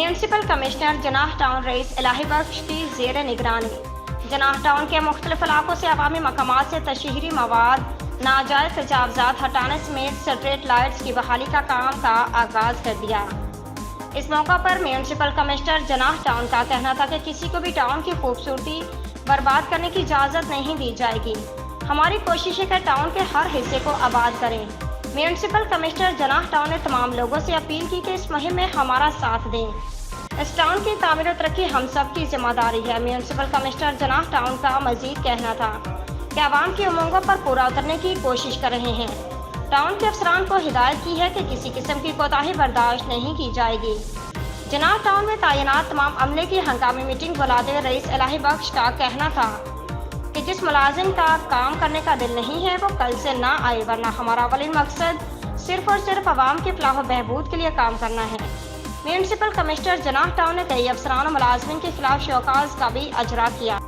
Municipal commissioner जनाह town rice इलाही बख्श की ज़ेर निगरानी जनाह टाउन के मुख्तलिफ इलाकों से अवामी मकामात से तशहरी मवाद नाजायज़ तजावज़ात हटाने समेत स्ट्रीट लाइट्स की बहाली का काम का आगाज़ कर दिया। इस मौका पर म्यूनसिपल कमिश्नर जनाह टाउन का कहना था कि किसी को भी टाउन की खूबसूरती बर्बाद करने की इजाज़त नहीं दी जाएगी। हमारी कोशिश है कि टाउन के हर हिस्से को आबाद करें। म्यूनसिपल कमिश्नर जनाह टाउन ने तमाम लोगों से अपील की कि इस मुहिम में हमारा साथ दें। इस टाउन की तामीर और तरक्की हम सब की जिम्मेदारी है। म्यूनसिपल कमिश्नर जनाह टाउन का मजीद कहना था कि आवाम की उमंगों पर पूरा उतरने की कोशिश कर रहे हैं। टाउन के अफसरान को हिदायत की है कि किसी किस्म की कोताही बर्दाश्त नहीं की जाएगी। जनाह टाउन में तैनात तमाम अमले की हंगामी मीटिंग बुलाते हुए रईस इलाही बख्श का कहना था कि जिस मुलाजिम का काम करने का दिल नहीं है वो कल से ना आए, वरना हमारा अवलिन मकसद सिर्फ और सिर्फ आवाम के फलाह व बहबूद के लिए काम करना है। म्यूनसिपल कमिश्नर जनाह टाउन ने कई अफसरान और मुलाजिमिन के खिलाफ शोकाज का भी अजरा किया।